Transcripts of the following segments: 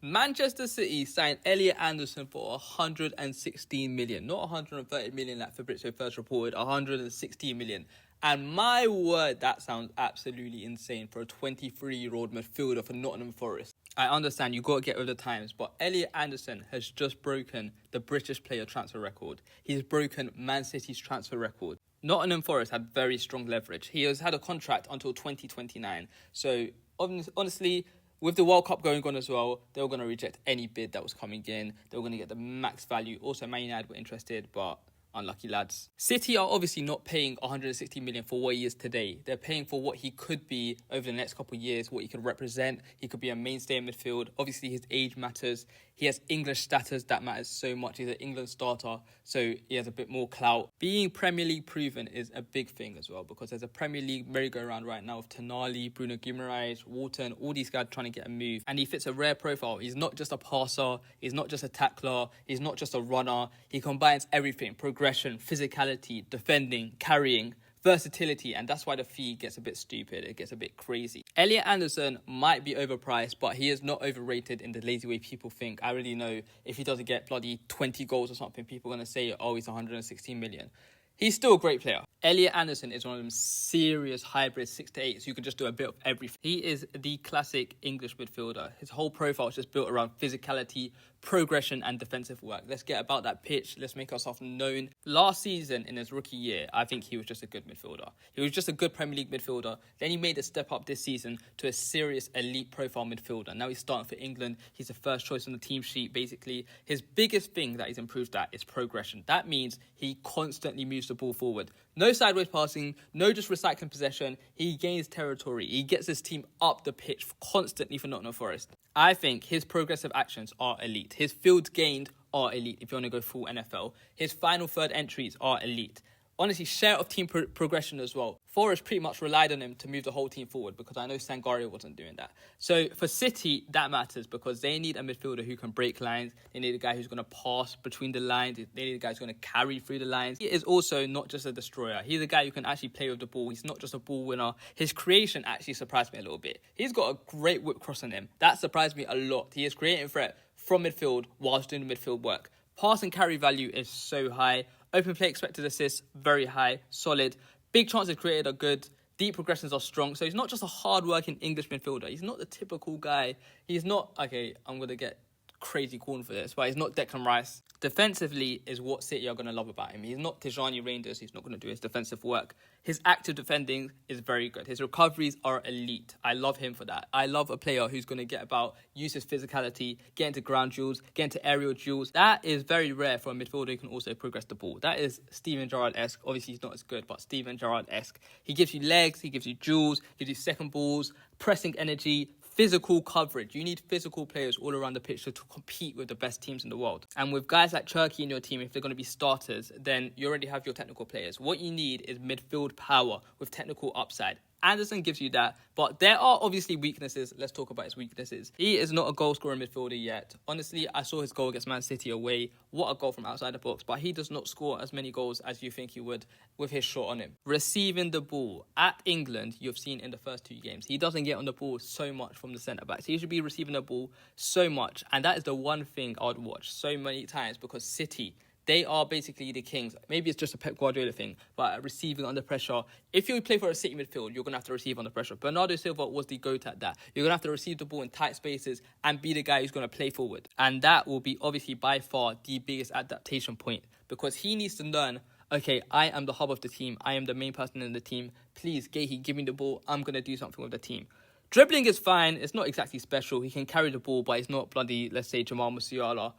Manchester City signed Elliot Anderson for 116 million, not 130 million like Fabrizio first reported, 116 million. And my word, that sounds absolutely insane for a 23-year-old midfielder for Nottingham Forest. I understand you got to get with the times, but Elliot Anderson has just broken the British player transfer record. He's broken Man City's transfer record. Nottingham Forest had very strong leverage. He has had a contract until 2029. So honestly, with the World Cup going on as well, they were going to reject any bid that was coming in. They were going to get the max value. Also, Man United were interested, but unlucky lads. City are obviously not paying 160 million for what he is today. They're paying for what he could be over the next couple of years, what he could represent. He could be a mainstay in midfield. Obviously, his age matters. He has English status that matters so much. He's an England starter, so he has a bit more clout. Being Premier League proven is a big thing as well, because there's a Premier League merry-go-round right now of Tonali, Bruno Guimaraes, Walton, all these guys trying to get a move. And he fits a rare profile. He's not just a passer. He's not just a tackler. He's not just a runner. He combines everything: progression, physicality, defending, carrying, versatility, and that's why the fee gets a bit stupid. It gets a bit crazy. Elliot Anderson might be overpriced, but he is not overrated in the lazy way people think. I already know if he doesn't get bloody 20 goals or something, people are going to say, oh, he's 116 million. He's still a great player. Elliot Anderson is one of them serious hybrid 6 to 8s who can just do a bit of everything. He is the classic English midfielder. His whole profile is just built around physicality, progression and defensive work. Let's get about that pitch. Let's make ourselves known. Last season, in his rookie year, I think he was just a good midfielder. He was just a good Premier League midfielder. Then he made a step up this season to a serious elite profile midfielder. Now he's starting for England. He's the first choice on the team sheet, basically. His biggest thing that he's improved at is progression. That means he constantly moves the ball forward. No sideways passing, no just recycling possession. He gains territory. He gets his team up the pitch constantly for Nottingham Forest. I think his progressive actions are elite. His fields gained are elite if you want to go full NFL. His final third entries are elite. Honestly, share of team progression as well. Forest pretty much relied on him to move the whole team forward, because I know Sangario wasn't doing that. So for City, that matters because they need a midfielder who can break lines. They need a guy who's going to pass between the lines. They need a guy who's going to carry through the lines. He is also not just a destroyer. He's a guy who can actually play with the ball. He's not just a ball winner. His creation actually surprised me a little bit. He's got a great whip cross on him. That surprised me a lot. He is creating threat from midfield whilst doing the midfield work. Pass and carry value is so high. Open play expected assists, very high, solid. Big chances created are good. Deep progressions are strong. So he's not just a hard-working English midfielder. He's not the typical guy. He's not, okay, I'm going to get crazy corn for this, but he's not Declan Rice. Defensively is what City are going to love about him. He's not Tijani Reinders. He's not going to do his defensive work. His active defending is very good. His recoveries are elite. I love him for that. I love a player who's going to get about, use his physicality, get into ground duels, get into aerial duels. That is very rare for a midfielder who can also progress the ball. That is Steven Gerrard-esque. Obviously, he's not as good, but Steven Gerrard-esque. He gives you legs, he gives you duels, gives you second balls, pressing energy, physical coverage. You need physical players all around the pitch to compete with the best teams in the world. And with guys like Turkey in your team, if they're going to be starters, then you already have your technical players. What you need is midfield power with technical upside. Anderson gives you that, but there are obviously weaknesses. Let's talk about his weaknesses. He is not a goal-scoring midfielder yet. Honestly, I saw his goal against Man City away. What a goal from outside the box, but he does not score as many goals as you think he would with his shot on him. Receiving the ball. At England, you've seen in the first 2 games, he doesn't get on the ball so much from the centre-backs. He should be receiving the ball so much, and that is the one thing I would watch so many times, because City, they are basically the kings. Maybe it's just a Pep Guardiola thing, but receiving under pressure. If you play for a City midfield, you're going to have to receive under pressure. Bernardo Silva was the GOAT at that. You're going to have to receive the ball in tight spaces and be the guy who's going to play forward. And that will be obviously by far the biggest adaptation point, because he needs to learn, okay, I am the hub of the team. I am the main person in the team. Please, Gahey, give me the ball. I'm going to do something with the team. Dribbling is fine. It's not exactly special. He can carry the ball, but he's not bloody, let's say, Jamal Musiala.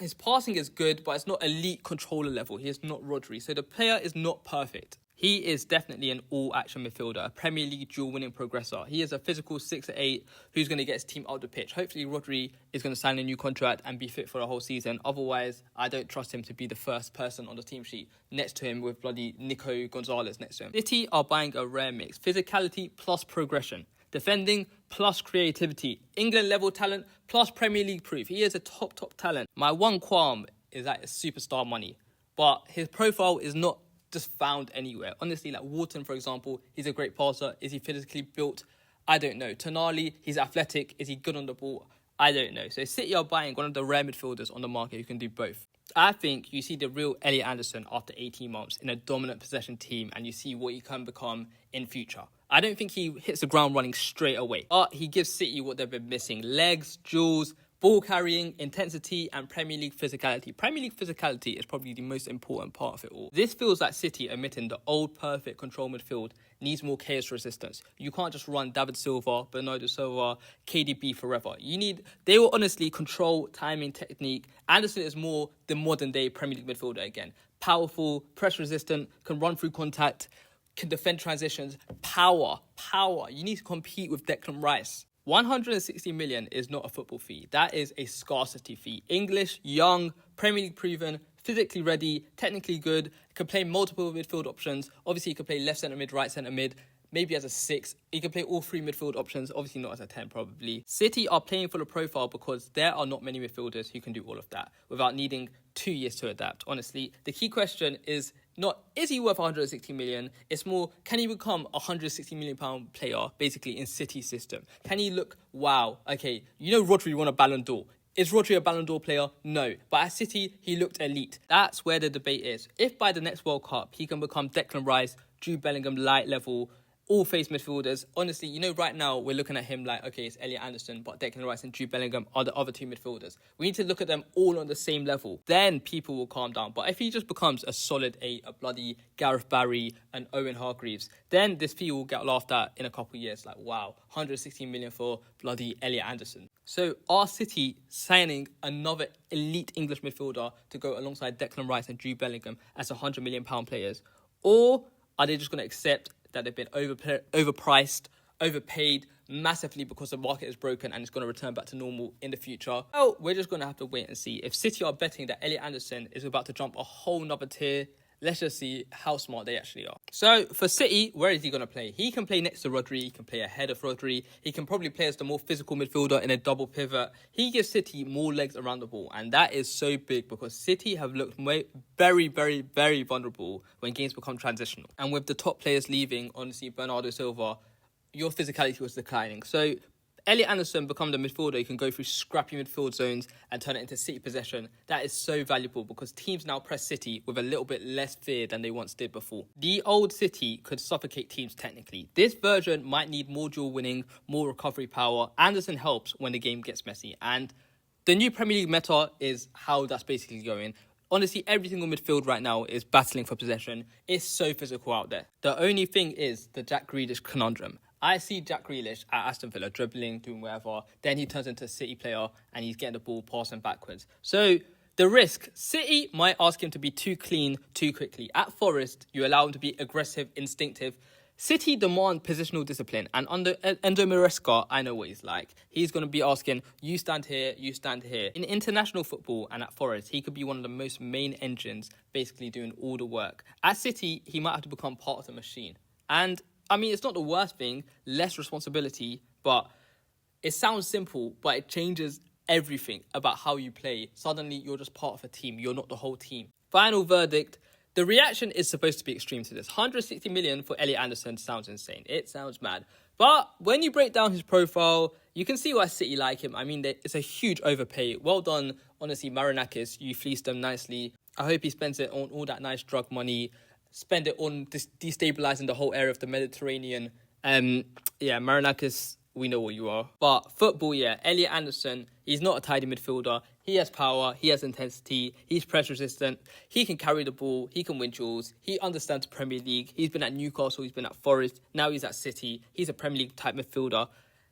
His passing is good, but it's not elite controller level. He is not Rodri. So the player is not perfect. He is definitely an all-action midfielder, a Premier League dual-winning progressor. He is a physical 6'8" who's going to get his team out the pitch. Hopefully, Rodri is going to sign a new contract and be fit for the whole season. Otherwise, I don't trust him to be the first person on the team sheet next to him with bloody Nico Gonzalez next to him. City are buying a rare mix. Physicality plus progression. Defending plus creativity. England level talent plus Premier League proof. He is a top talent. My one qualm is that it's superstar money. But his profile is not just found anywhere. Honestly, like Walton, for example, he's a great passer. Is he physically built? I don't know. Tonali, he's athletic. Is he good on the ball? I don't know. So City are buying one of the rare midfielders on the market who can do both. I think you see the real Elliot Anderson after 18 months in a dominant possession team, and you see what he can become in future. I don't think he hits the ground running straight away, but he gives City what they've been missing: legs, duels, ball carrying, intensity, and Premier League physicality. Premier League physicality is probably the most important part of it all. This feels like City admitting the old perfect control midfield needs more chaos resistance. You can't just run David Silva, Bernardo Silva, KDB forever. They will honestly control timing, technique. Anderson is more the modern day Premier League midfielder again. Powerful, press resistant, can run through contact, can defend transitions. Power. You need to compete with Declan Rice. 160 million is not a football fee. That is a scarcity fee. English, young, Premier League proven, physically ready, technically good, can play multiple midfield options. Obviously, he can play left centre mid, right centre mid, maybe as a 6. He can play all 3 midfield options, obviously not as a 10 probably. City are playing for the profile because there are not many midfielders who can do all of that without needing 2 years to adapt. Honestly, the key question is not, is he worth 160 million? It's more, can he become a 160 million pound player, basically in City's system? Can he look, wow, okay, you know Rodri won a Ballon d'Or. Is Rodri a Ballon d'Or player? No. But at City, he looked elite. That's where the debate is. If by the next World Cup, he can become Declan Rice, Jude Bellingham, light level, all face midfielders. Honestly, you know, right now we're looking at him like, okay, it's Elliot Anderson, but Declan Rice and Jude Bellingham are the other 2 midfielders. We need to look at them all on the same level. Then people will calm down. But if he just becomes a solid 8, a bloody Gareth Barry and Owen Hargreaves, then this fee will get laughed at in a couple of years. Like, wow, 116 million for bloody Elliot Anderson. So are City signing another elite English midfielder to go alongside Declan Rice and Jude Bellingham as £100 million pound-players? Or are they just going to accept that they've been overpriced, overpaid massively because the market is broken and it's going to return back to normal in the future? Well, we're just going to have to wait and see. If City are betting that Elliot Anderson is about to jump a whole nother tier, let's just see how smart they actually are. So for City, where is he going to play? He can play next to Rodri. He can play ahead of Rodri. He can probably play as the more physical midfielder in a double pivot. He gives City more legs around the ball. And that is so big because City have looked very, very, very vulnerable when games become transitional. And with the top players leaving, honestly, Bernardo Silva, your physicality was declining. So Elliot Anderson become the midfielder. You can go through scrappy midfield zones and turn it into City possession. That is so valuable because teams now press City with a little bit less fear than they once did before. The old City could suffocate teams technically. This version might need more duel winning, more recovery power. Anderson helps when the game gets messy. And the new Premier League meta is how that's basically going. Honestly, every single midfield right now is battling for possession. It's so physical out there. The only thing is the Jack Grealish conundrum. I see Jack Grealish at Aston Villa dribbling, doing whatever. Then he turns into a City player and he's getting the ball passing backwards. So the risk, City might ask him to be too clean too quickly. At Forest, you allow him to be aggressive, instinctive. City demand positional discipline. And under Endo Maresca, I know what he's like. He's going to be asking, you stand here, you stand here. In international football and at Forest, he could be one of the most main engines, basically doing all the work. At City, he might have to become part of the machine. And I mean, it's not the worst thing, less responsibility, but it sounds simple, but it changes everything about how you play. Suddenly, you're just part of a team. You're not the whole team. Final verdict. The reaction is supposed to be extreme to this. 160 million for Elliot Anderson sounds insane. It sounds mad. But when you break down his profile, you can see why City like him. I mean, it's a huge overpay. Well done, honestly, Marinakis. You fleeced them nicely. I hope he spends it on all that nice drug money. Spend it on destabilising the whole area of the Mediterranean. Marinakis, we know what you are. But football, Elliot Anderson, he's not a tidy midfielder. He has power, he has intensity, he's press resistant, he can carry the ball, he can win duels, he understands the Premier League, he's been at Newcastle, he's been at Forest, now he's at City, he's a Premier League type midfielder.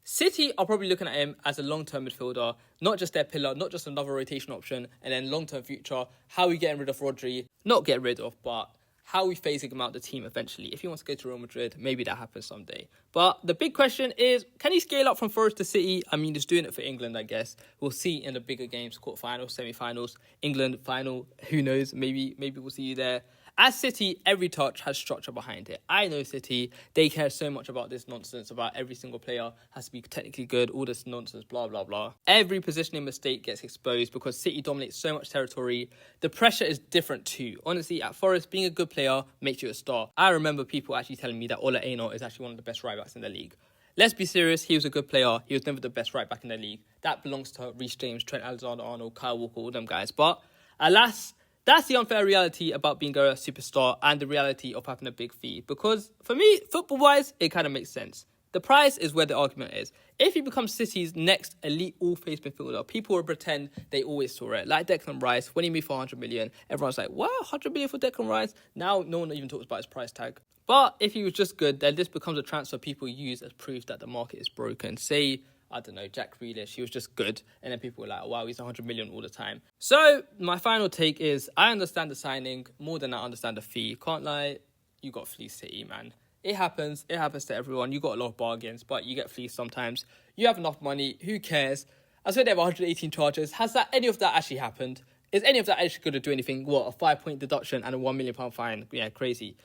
City are probably looking at him as a long-term midfielder, not just their pillar, not just another rotation option, and then long-term future, how are we getting rid of Rodri? Not get rid of, but how are we phasing him out the team eventually? If he wants to go to Real Madrid, maybe that happens someday. But the big question is, can he scale up from Forest to City? I mean, he's doing it for England, I guess. We'll see in the bigger games, quarterfinals, semi-finals, England final. Who knows? Maybe we'll see you there. At City, every touch has structure behind it. I know City, they care so much about this nonsense, about every single player has to be technically good, all this nonsense, blah, blah, blah. Every positioning mistake gets exposed because City dominates so much territory. The pressure is different too. Honestly, at Forest, being a good player makes you a star. I remember people actually telling me that Ola Aina is actually one of the best right backs in the league. Let's be serious, he was a good player. He was never the best right back in the league. That belongs to Reece James, Trent Alexander-Arnold, Kyle Walker, all them guys. But alas, that's the unfair reality about being a superstar and the reality of having a big fee. Because for me, football-wise, it kind of makes sense. The price is where the argument is. If you become City's next elite all-phase midfielder, people will pretend they always saw it. Like Declan Rice, when he moved for 100 million, everyone's like, what, 100 million for Declan Rice? Now no one even talks about his price tag. But if he was just good, then this becomes a transfer people use as proof that the market is broken. Say, I don't know, Jack Grealish, he was just good. And then people were like, oh, wow, he's 100 million all the time. So my final take is, I understand the signing more than I understand the fee. Can't lie, you got fleeced, City, man. It happens to everyone. You got a lot of bargains, but you get fleeced sometimes. You have enough money, who cares? I said they have 118 charges. Has any of that actually happened? Is any of that actually going to do anything? What, a 5-point deduction and a £1 million fine? Yeah, crazy.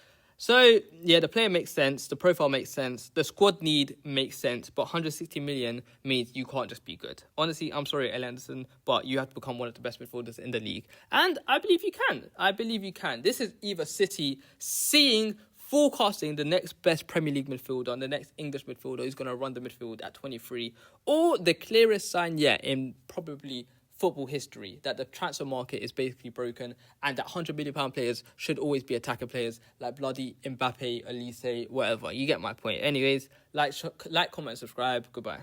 So, yeah, the player makes sense. The profile makes sense. The squad need makes sense. But 160 million means you can't just be good. Honestly, I'm sorry, Elliot Anderson, but you have to become one of the best midfielders in the league. And I believe you can. This is either City forecasting the next best Premier League midfielder and the next English midfielder who's going to run the midfield at 23, or the clearest sign yet in probably football history that the transfer market is basically broken and that £100 million players should always be attacker players like bloody Mbappe, Elise, whatever. You get my point. Anyways, like, comment, subscribe. Goodbye.